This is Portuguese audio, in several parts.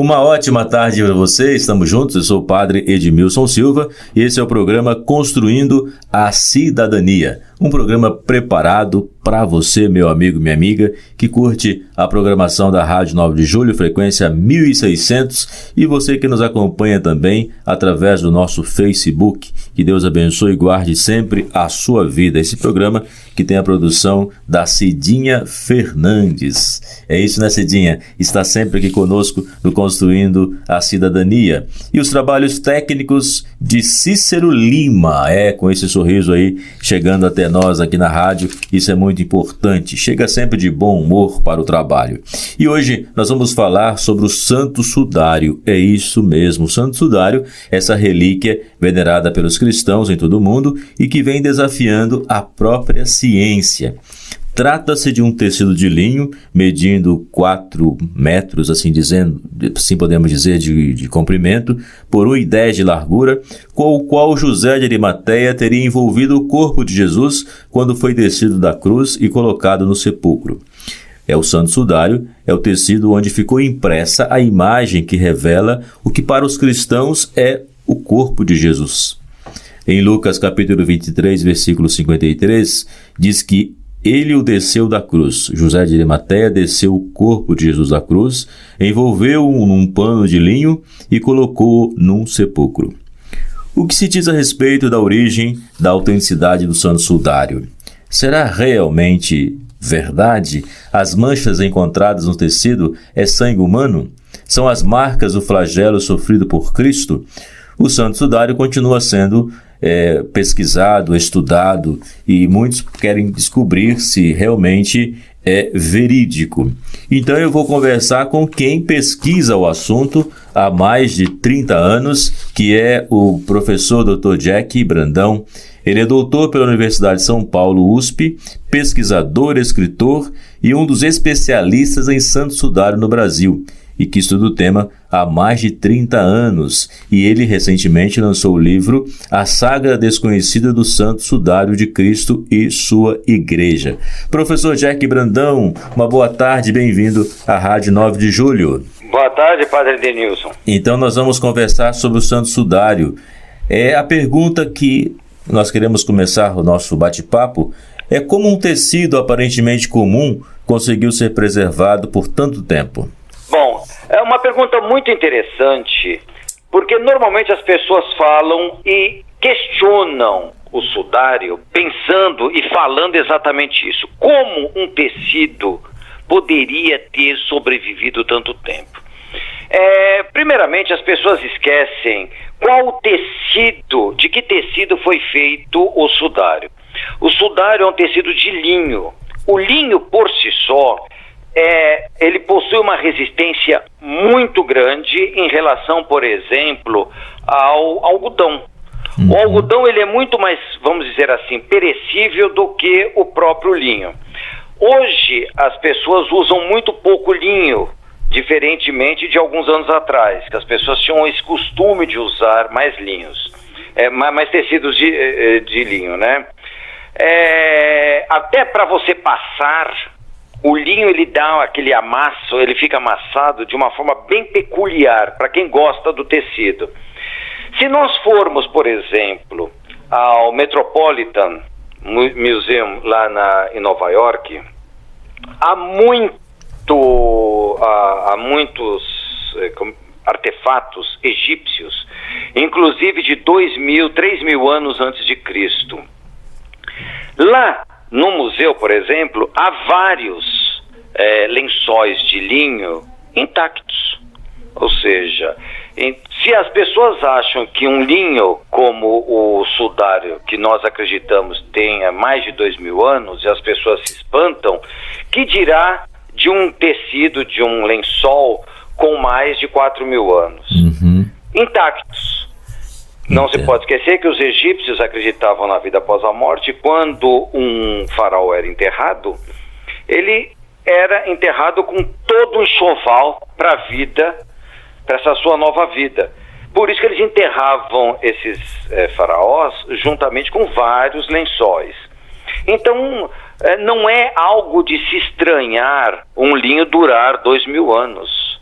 Uma ótima tarde para você, estamos juntos, eu sou o padre Edmilson Silva e esse é o programa Construindo a Cidadania, um programa preparado para você, meu amigo, minha amiga, que curte a programação da Rádio 9 de Julho, frequência 1600, e você que nos acompanha também através do nosso Facebook. Que Deus abençoe e guarde sempre a sua vida. Esse programa que tem a produção da Cidinha Fernandes. É isso, né, Cidinha? Está sempre aqui conosco no Construindo a Cidadania. E os trabalhos técnicos de Cícero Lima, com esse sorriso aí, chegando até nós aqui na rádio. Isso é muito importante. Chega sempre de bom humor para o trabalho. E hoje nós vamos falar sobre o Santo Sudário. É isso mesmo, o Santo Sudário, essa relíquia venerada pelos cristãos em todo o mundo e que vem desafiando a própria ciência. Trata-se de um tecido de linho, medindo 4 metros, assim podemos dizer, de comprimento, por 1,10 de largura, com o qual José de Arimateia teria envolvido o corpo de Jesus quando foi descido da cruz e colocado no sepulcro. O Santo Sudário é o tecido onde ficou impressa a imagem que revela o que para os cristãos é o corpo de Jesus. Em Lucas capítulo 23, versículo 53, diz que ele o desceu da cruz. José de Arimateia desceu o corpo de Jesus da cruz, envolveu-o num pano de linho e colocou-o num sepulcro. O que se diz a respeito da origem, da autenticidade do Santo Sudário? Será realmente verdade? As manchas encontradas no tecido é sangue humano? São as marcas do flagelo sofrido por Cristo? O Santo Sudário continua sendo pesquisado, estudado, e muitos querem descobrir se realmente é verídico. Então eu vou conversar com quem pesquisa o assunto há mais de 30 anos, que é o professor Dr. Jack Brandão. Ele é doutor pela Universidade de São Paulo, USP, pesquisador, escritor e um dos especialistas em Santo Sudário no Brasil, e que estuda o tema há mais de 30 anos. E ele recentemente lançou o livro A Saga Desconhecida do Santo Sudário de Cristo e Sua Igreja. Professor Jack Brandão, uma boa tarde, bem-vindo à Rádio 9 de Julho. Boa tarde, Padre Denilson. Então nós vamos conversar sobre o Santo Sudário. A pergunta que nós queremos começar o nosso bate-papo é como um tecido aparentemente comum conseguiu ser preservado por tanto tempo? Bom, é uma pergunta muito interessante, porque normalmente as pessoas falam e questionam o sudário pensando e falando exatamente isso. Como um tecido poderia ter sobrevivido tanto tempo? Primeiramente, as pessoas esquecem qual tecido, de que tecido foi feito o sudário. O sudário é um tecido de linho. O linho, por si só, ele possui uma resistência muito grande em relação, por exemplo, ao algodão. O algodão ele é muito mais, vamos dizer assim, perecível do que o próprio linho. Hoje as pessoas usam muito pouco linho, diferentemente de alguns anos atrás, que as pessoas tinham esse costume de usar mais linhos, mais tecidos de linho, né? Até para você passar, o linho ele dá aquele amasso, ele fica amassado de uma forma bem peculiar, para quem gosta do tecido. Se nós formos, por exemplo, ao Metropolitan Museum lá em Nova York, há muitos artefatos egípcios, inclusive de 2.000, 3.000 anos antes de Cristo. Lá no museu, por exemplo, há vários lençóis de linho intactos. Ou seja, se as pessoas acham que um linho como o sudário, que nós acreditamos tenha mais de 2.000 anos, e as pessoas se espantam, que dirá de um tecido, de um lençol com mais de 4.000 anos? Intactos. Não se pode esquecer que os egípcios acreditavam na vida após a morte. Quando um faraó era enterrado, ele era enterrado com todo o enxoval para a vida, para essa sua nova vida. Por isso que eles enterravam esses faraós juntamente com vários lençóis. Então, não é algo de se estranhar um linho durar 2.000 anos.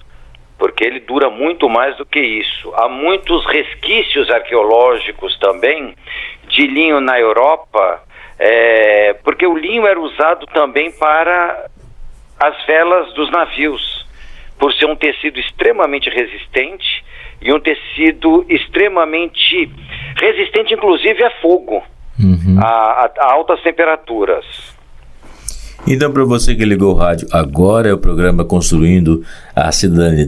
porque ele dura muito mais do que isso. Há muitos resquícios arqueológicos também de linho na Europa, porque o linho era usado também para as velas dos navios, por ser um tecido extremamente resistente e um tecido extremamente resistente, inclusive a fogo, a altas temperaturas. Então, para você que ligou o rádio, agora é o programa Construindo a Cidadania,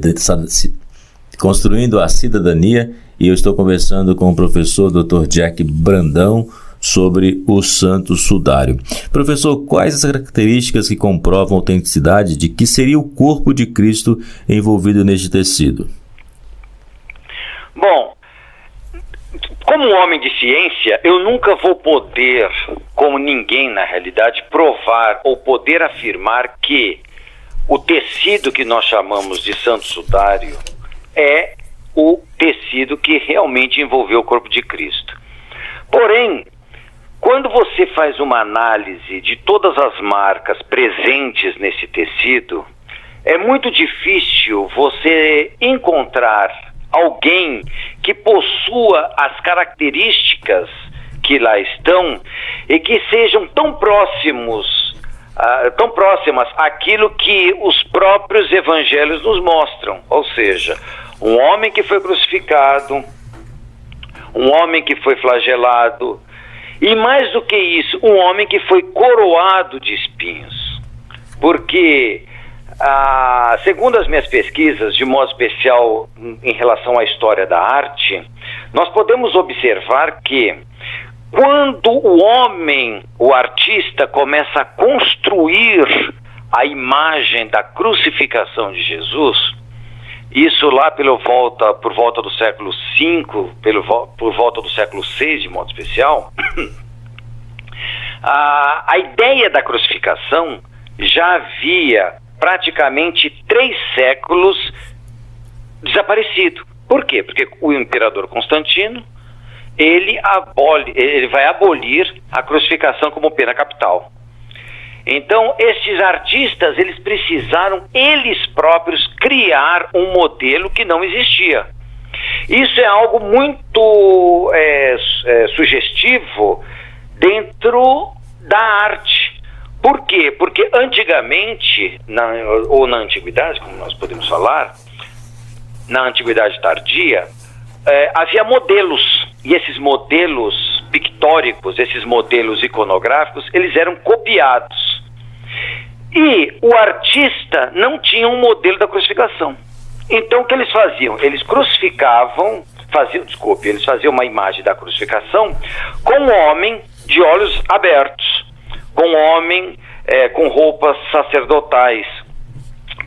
e eu estou conversando com o professor Dr. Jack Brandão sobre o Santo Sudário. Professor, quais as características que comprovam a autenticidade de que seria o corpo de Cristo envolvido neste tecido? Bom, como um homem de ciência, eu nunca vou poder, como ninguém na realidade, provar ou poder afirmar que o tecido que nós chamamos de Santo Sudário é o tecido que realmente envolveu o corpo de Cristo. Porém, quando você faz uma análise de todas as marcas presentes nesse tecido, é muito difícil você encontrar alguém que possua as características que lá estão e que sejam tão próximas àquilo que os próprios evangelhos nos mostram. Ou seja, um homem que foi crucificado, um homem que foi flagelado, e mais do que isso, um homem que foi coroado de espinhos. Porque, segundo as minhas pesquisas, de modo especial em relação à história da arte, nós podemos observar que quando o homem, o artista, começa a construir a imagem da crucificação de Jesus, isso lá por volta do século V, por volta do século VI, de modo especial, a ideia da crucificação já havia praticamente 3 séculos desaparecido. Por quê? Porque o imperador Constantino, ele vai abolir a crucificação como pena capital. Então, estes artistas, eles precisaram, eles próprios, criar um modelo que não existia. Isso é algo muito sugestivo dentro da arte. Por quê? Porque antigamente, ou na antiguidade, como nós podemos falar, na antiguidade tardia, havia modelos, e esses modelos pictóricos, esses modelos iconográficos, eles eram copiados. E o artista não tinha um modelo da crucificação. Então o que eles faziam? Eles faziam uma imagem da crucificação com um homem de olhos abertos, com um homem com roupas sacerdotais.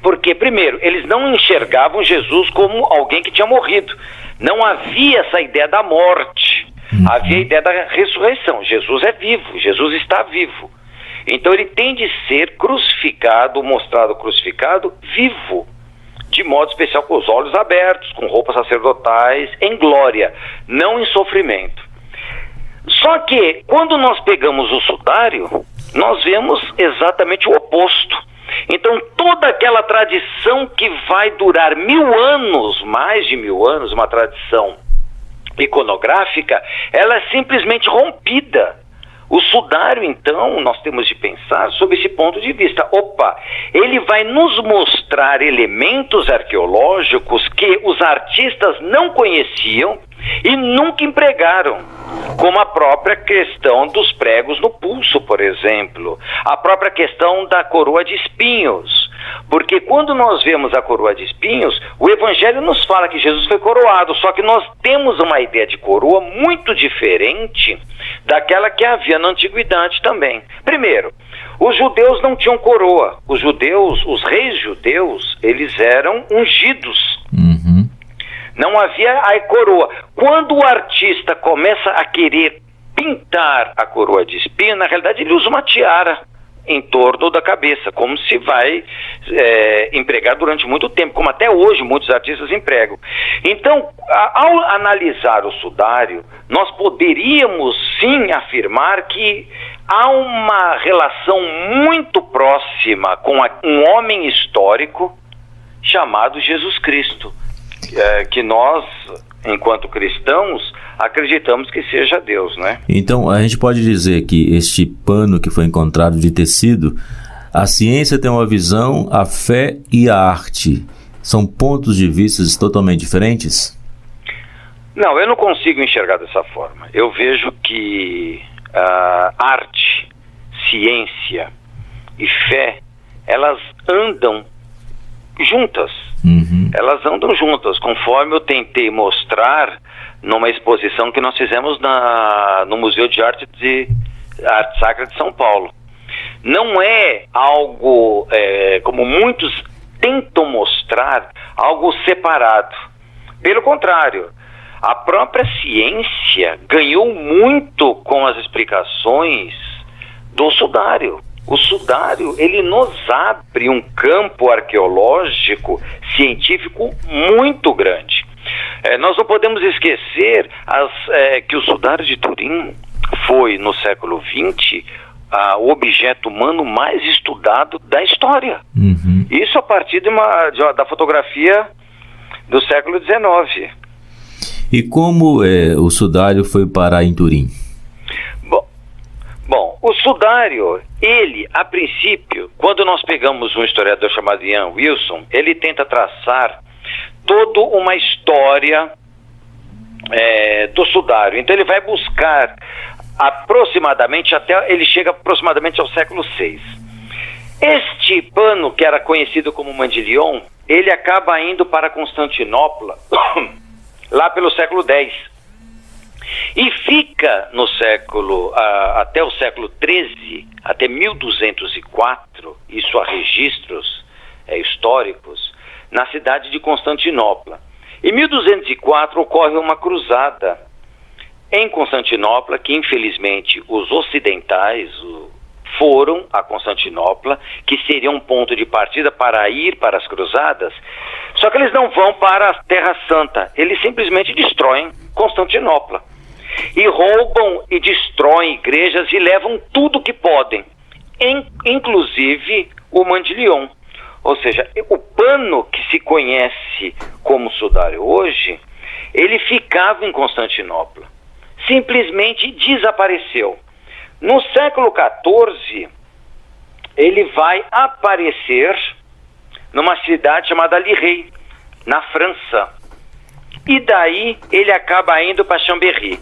Porque, primeiro, eles não enxergavam Jesus como alguém que tinha morrido. Não havia essa ideia da morte. Havia a ideia da ressurreição. Jesus é vivo, Jesus está vivo. Então ele tem de ser crucificado, mostrado crucificado, vivo, de modo especial com os olhos abertos, com roupas sacerdotais, em glória, não em sofrimento. Só que, quando nós pegamos o sudário, nós vemos exatamente o oposto. Então toda aquela tradição que vai durar 1000 anos, mais de 1000 anos, uma tradição iconográfica, ela é simplesmente rompida. O sudário, então, nós temos de pensar sob esse ponto de vista. Ele vai nos mostrar elementos arqueológicos que os artistas não conheciam e nunca empregaram, como a própria questão dos pregos no pulso, por exemplo, a própria questão da coroa de espinhos, porque quando nós vemos a coroa de espinhos, o Evangelho nos fala que Jesus foi coroado, só que nós temos uma ideia de coroa muito diferente daquela que havia na antiguidade também. Primeiro, os judeus não tinham coroa, os reis judeus, eles eram ungidos. Não havia a coroa. Quando o artista começa a querer pintar a coroa de espinho, na realidade ele usa uma tiara em torno da cabeça, como se vai empregar durante muito tempo, como até hoje muitos artistas empregam. Então, ao analisar o sudário, nós poderíamos sim afirmar que há uma relação muito próxima com um homem histórico chamado Jesus Cristo, que nós, enquanto cristãos, acreditamos que seja Deus, né? Então, a gente pode dizer que este pano que foi encontrado de tecido, a ciência tem uma visão, a fé e a arte são pontos de vista totalmente diferentes? Não, eu não consigo enxergar dessa forma. Eu vejo que arte, ciência e fé, elas andam juntas. Elas andam juntas, conforme eu tentei mostrar numa exposição que nós fizemos no Museu de Arte Sacra de São Paulo. Não é algo, como muitos tentam mostrar, algo separado. Pelo contrário, a própria ciência ganhou muito com as explicações do sudário. O sudário, ele nos abre um campo arqueológico, científico muito grande. Nós não podemos esquecer que o sudário de Turim foi, no século XX, o objeto humano mais estudado da história. Isso a partir da fotografia do século XIX. E como o sudário foi parar em Turim? Bom, o sudário, ele, a princípio, quando nós pegamos um historiador chamado Ian Wilson, ele tenta traçar toda uma história do sudário. Então ele vai buscar ele chega aproximadamente ao século VI. Este pano, que era conhecido como mandilion, ele acaba indo para Constantinopla lá pelo século X. E fica no até o século XIII, até 1204, isso há registros históricos, na cidade de Constantinopla. Em 1204 ocorre uma cruzada em Constantinopla, que infelizmente os ocidentais foram a Constantinopla, que seria um ponto de partida para ir para as cruzadas, só que eles não vão para a Terra Santa, eles simplesmente destroem Constantinopla. E roubam e destroem igrejas e levam tudo que podem, inclusive o mandilion. Ou seja, o pano que se conhece como sudário hoje, ele ficava em Constantinopla. Simplesmente desapareceu. No século XIV, ele vai aparecer numa cidade chamada Lirey, na França. E daí ele acaba indo para Chambéry.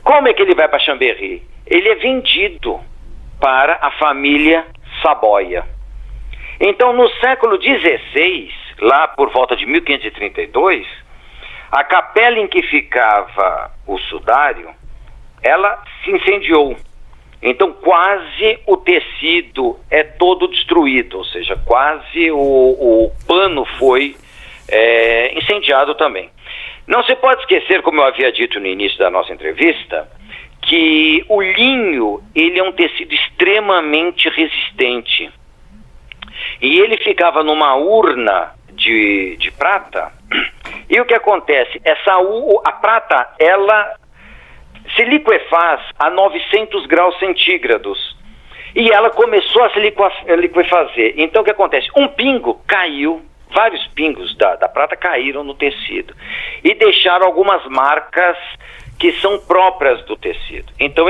Como é que ele vai para Chambéry? Ele é vendido para a família Saboia. Então, no século XVI, lá por volta de 1532, a capela em que ficava o sudário, ela se incendiou. Então, quase o tecido é todo destruído, ou seja, quase o pano foi incendiado também. Não se pode esquecer, como eu havia dito no início da nossa entrevista, que o linho, ele é um tecido extremamente resistente. E ele ficava numa urna de prata. E o que acontece? A prata, ela se liquefaz a 900 graus centígrados. E ela começou a se liquefazer. Então o que acontece? Um pingo caiu, vários pingos da prata caíram no tecido. E deixaram algumas marcas que são próprias do tecido. Então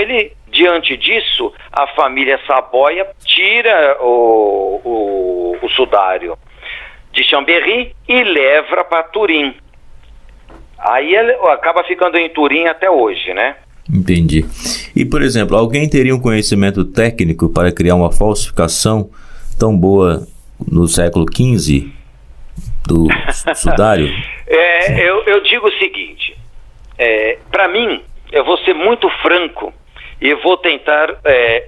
diante disso, a família Saboia tira o sudário de Chambéry e leva para Turim. Aí ele acaba ficando em Turim até hoje, né? Entendi. E, por exemplo, alguém teria um conhecimento técnico para criar uma falsificação tão boa no século XV do sudário? Eu digo o seguinte, para mim, eu vou ser muito franco e vou tentar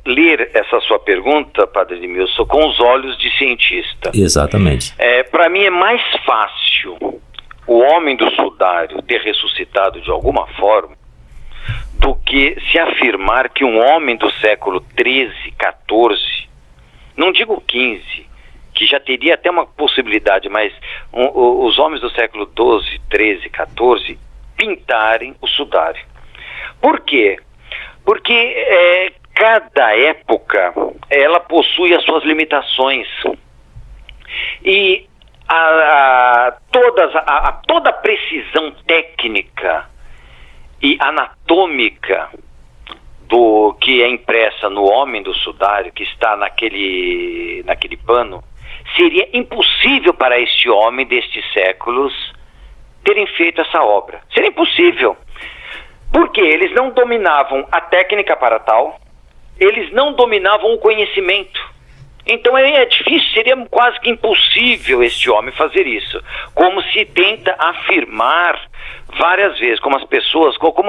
ler essa sua pergunta, Padre Edmilson, com os olhos de cientista. Exatamente. Para mim é mais fácil o homem do sudário ter ressuscitado de alguma forma do que se afirmar que um homem do século XIII, XIV, não digo XV, que já teria até uma possibilidade, mas os homens do século XII, XIII, XIV pintarem o sudário. Por quê? Porque cada época ela possui as suas limitações. E toda a precisão técnica e anatômica do que é impressa no homem do sudário, que está naquele pano, seria impossível para este homem destes séculos terem feito essa obra. Seria impossível. Porque eles não dominavam a técnica para tal, eles não dominavam o conhecimento. Então é difícil, seria quase que impossível este homem fazer isso. Como se tenta afirmar várias vezes, como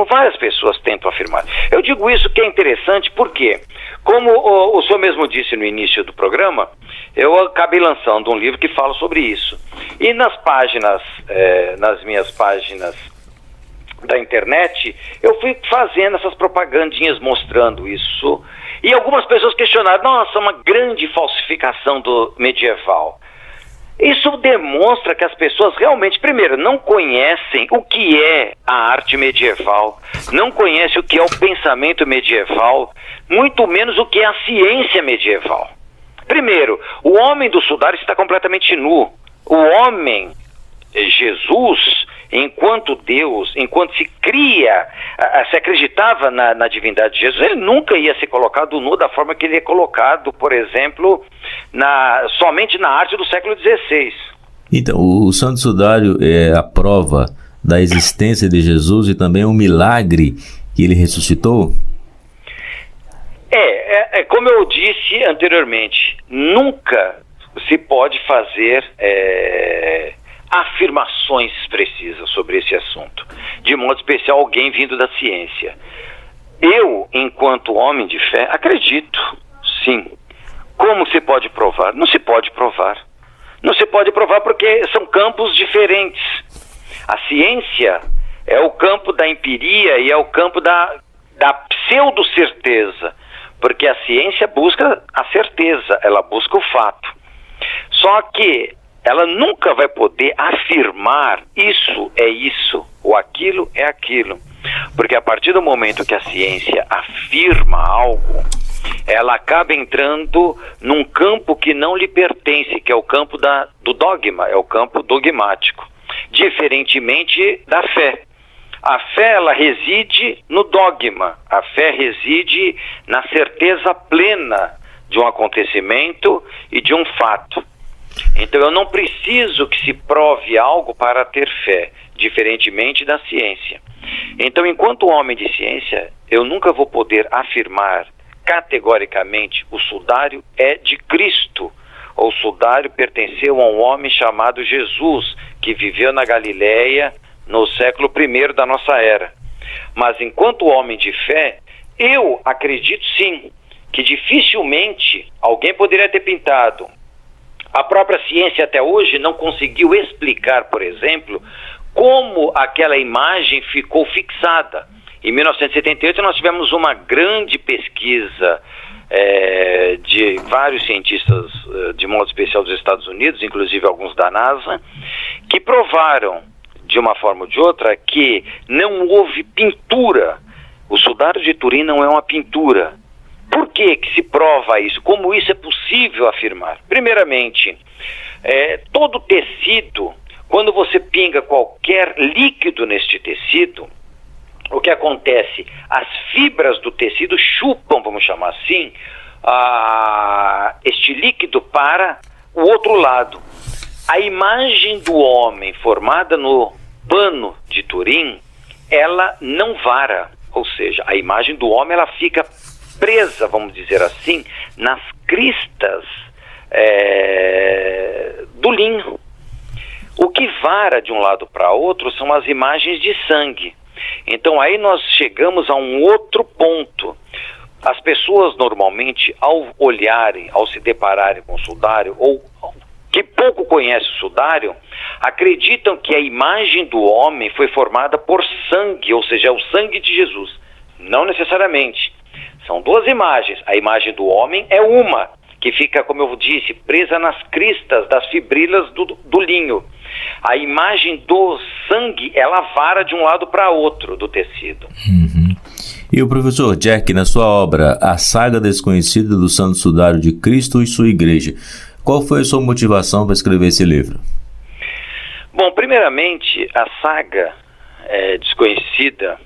várias pessoas tentam afirmar. Eu digo isso que é interessante porque, como o senhor mesmo disse no início do programa, eu acabei lançando um livro que fala sobre isso. E nas minhas páginas da internet, eu fui fazendo essas propagandinhas mostrando isso. E algumas pessoas questionaram, nossa, uma grande falsificação do medieval. Isso demonstra que as pessoas realmente, primeiro, não conhecem o que é a arte medieval, não conhecem o que é o pensamento medieval, muito menos o que é a ciência medieval. Primeiro, o homem do sudário está completamente nu. O homem, Jesus, enquanto Deus, enquanto se acreditava na divindade de Jesus, ele nunca ia ser colocado nu da forma que ele é colocado, por exemplo, somente na arte do século XVI. Então, o Santo Sudário é a prova da existência de Jesus e também um milagre que ele ressuscitou? Como eu disse anteriormente, nunca se pode fazer afirmações precisas sobre esse assunto, de modo especial alguém vindo da ciência. Eu, enquanto homem de fé, acredito, sim. Como se pode provar? Não se pode provar. Não se pode provar porque são campos diferentes. A ciência é o campo da empiria e é o campo da pseudo-certeza, porque a ciência busca a certeza, ela busca o fato. Só que ela nunca vai poder afirmar isso é isso, ou aquilo é aquilo. Porque a partir do momento que a ciência afirma algo, ela acaba entrando num campo que não lhe pertence, que é o campo do dogma, é o campo dogmático. Diferentemente da fé. A fé, ela reside no dogma, a fé reside na certeza plena de um acontecimento e de um fato. Então eu não preciso que se prove algo para ter fé, diferentemente da ciência. Então, enquanto homem de ciência, eu nunca vou poder afirmar categoricamente o sudário é de Cristo, ou o sudário pertenceu a um homem chamado Jesus, que viveu na Galileia no século I da nossa era. Mas enquanto homem de fé, eu acredito sim, que dificilmente alguém poderia ter pintado. A própria ciência até hoje não conseguiu explicar, por exemplo, como aquela imagem ficou fixada. Em 1978 nós tivemos uma grande pesquisa de vários cientistas, de modo especial dos Estados Unidos, inclusive alguns da NASA, que provaram, de uma forma ou de outra, que não houve pintura. O sudário de Turim não é uma pintura. Por que se prova isso? Como isso é possível afirmar? Primeiramente, todo tecido, quando você pinga qualquer líquido neste tecido, o que acontece? As fibras do tecido chupam, vamos chamar assim, este líquido para o outro lado. A imagem do homem formada no pano de Turim, ela não vara, ou seja, a imagem do homem ela fica presa, vamos dizer assim, nas cristas do linho. O que vara de um lado para outro são as imagens de sangue. Então aí nós chegamos a um outro ponto. As pessoas normalmente, ao olharem, ao se depararem com o sudário, ou que pouco conhece o sudário, acreditam que a imagem do homem foi formada por sangue, ou seja, é o sangue de Jesus. Não necessariamente. São duas imagens. A imagem do homem é uma, que fica, como eu disse, presa nas cristas das fibrilas do linho. A imagem do sangue, ela vara de um lado para outro do tecido. Uhum. E o professor Jack, na sua obra A Saga Desconhecida do Santo Sudário de Cristo e Sua Igreja, qual foi a sua motivação para escrever esse livro? Bom, primeiramente, a saga desconhecida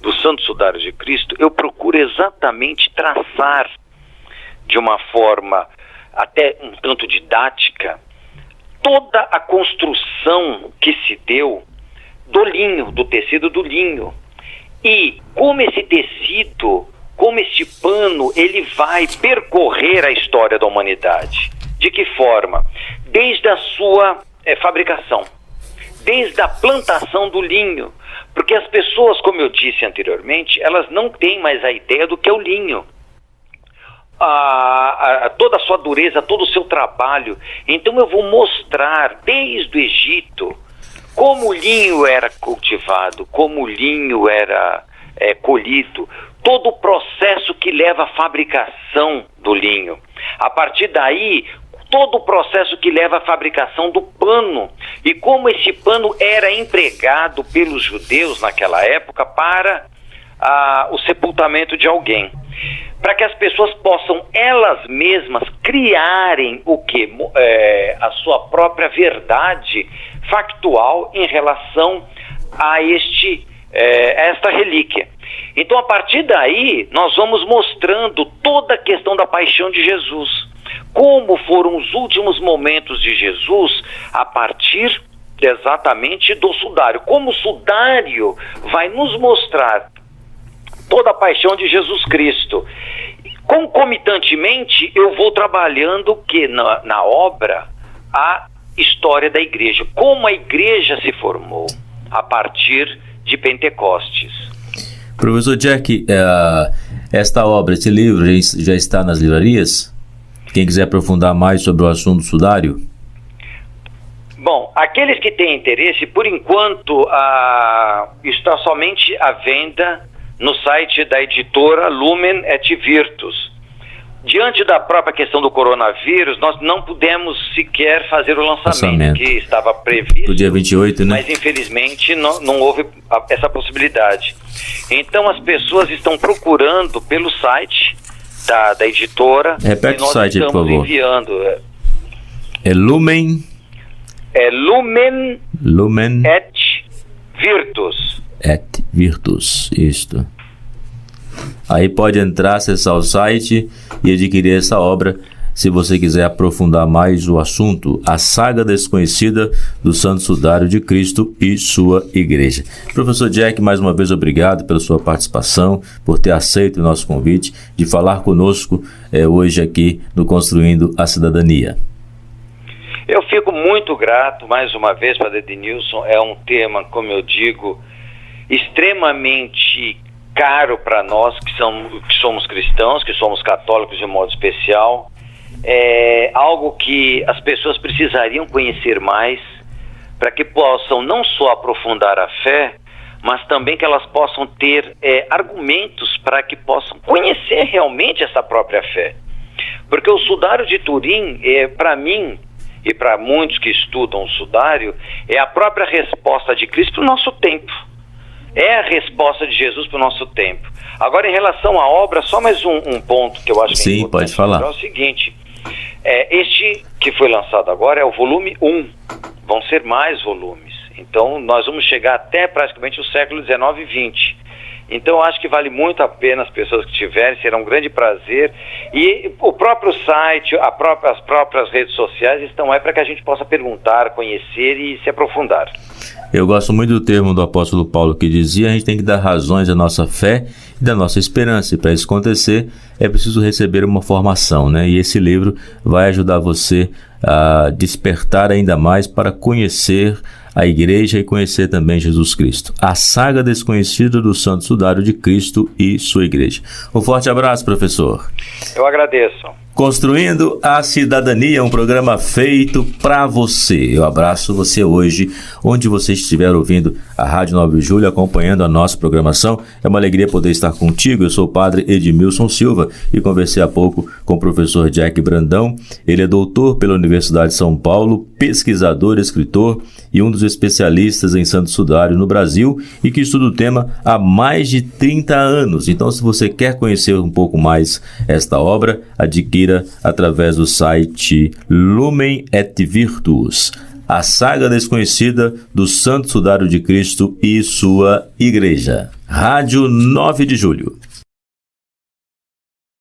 do Santo Sudário de Cristo, eu procuro exatamente traçar de uma forma até um tanto didática toda a construção que se deu do linho, do tecido do linho, e como esse tecido, como este pano, ele vai percorrer a história da humanidade. De que forma? Desde a sua fabricação, desde a plantação do linho, porque as pessoas, como eu disse anteriormente, elas não têm mais a ideia do que é o linho. Toda a sua dureza, todo o seu trabalho. Então eu vou mostrar desde o Egito como o linho era cultivado, como o linho era colhido, todo o processo que leva à fabricação do linho. A partir daí, todo o processo que leva à fabricação do pano e como esse pano era empregado pelos judeus naquela época para o sepultamento de alguém. Para que as pessoas possam elas mesmas criarem a sua própria verdade factual em relação a esta relíquia. Então, a partir daí, nós vamos mostrando toda a questão da paixão de Jesus, como foram os últimos momentos de Jesus a partir exatamente do sudário, como o sudário vai nos mostrar toda a paixão de Jesus Cristo. Concomitantemente, eu vou trabalhando na obra a história da igreja, como a igreja se formou a partir de Pentecostes. Professor Jack, esta obra, esse livro já está nas livrarias? Quem quiser aprofundar mais sobre o assunto sudário? Bom, aqueles que têm interesse, por enquanto, está somente à venda no site da editora Lumen et Virtus. Diante da própria questão do coronavírus, nós não pudemos sequer fazer o lançamento. Que estava previsto. Do dia 28, né? Mas infelizmente não houve essa possibilidade. Então as pessoas estão procurando pelo site da editora. Repete o site, por favor. Enviando. É Lumen. É Lumen et Virtus. Et Virtus, isto. Aí pode entrar, acessar o site e adquirir essa obra, se você quiser aprofundar mais o assunto, a saga desconhecida do Santo Sudário de Cristo e sua igreja. Professor Jack, mais uma vez obrigado pela sua participação, por ter aceito o nosso convite de falar conosco hoje aqui no Construindo a Cidadania. Eu fico muito grato, mais uma vez, Padre Ednilson. É um tema, como eu digo, extremamente caro para nós que somos cristãos, que somos católicos de modo especial. É algo que as pessoas precisariam conhecer mais para que possam não só aprofundar a fé, mas também que elas possam ter argumentos para que possam conhecer realmente essa própria fé. Porque o Sudário de Turim, para mim e para muitos que estudam o Sudário, é a própria resposta de Cristo para o nosso tempo. É a resposta de Jesus para o nosso tempo. Agora, em relação à obra, só mais um ponto que eu acho que é importante. Pode falar. É o seguinte, este que foi lançado agora é o volume 1. Vão ser mais volumes. Então, nós vamos chegar até praticamente o século XIX e XX. Então, eu acho que vale muito a pena as pessoas que tiverem, será um grande prazer. E o próprio site, as próprias redes sociais estão aí para que a gente possa perguntar, conhecer e se aprofundar. Eu gosto muito do termo do apóstolo Paulo que dizia: a gente tem que dar razões à nossa fé e da nossa esperança. E para isso acontecer, é preciso receber uma formação, né? E esse livro vai ajudar você a despertar ainda mais para conhecer a igreja e conhecer também Jesus Cristo. A saga desconhecida do Santo Sudário de Cristo e sua igreja. Um forte abraço, professor. Eu agradeço. Construindo a Cidadania, um programa feito para você. Eu abraço você hoje, onde você estiver ouvindo a Rádio 9 de Julho, acompanhando a nossa programação. É uma alegria poder estar contigo. Eu sou o Padre Edmilson Silva e conversei há pouco com o professor Jack Brandão. Ele é doutor pela Universidade de São Paulo, pesquisador, escritor e um dos especialistas em Santo Sudário no Brasil e que estuda o tema há mais de 30 anos. Então, se você quer conhecer um pouco mais esta obra, adquira através do site Lumen et Virtus, a saga desconhecida do Santo Sudário de Cristo e sua Igreja. Rádio 9 de Julho.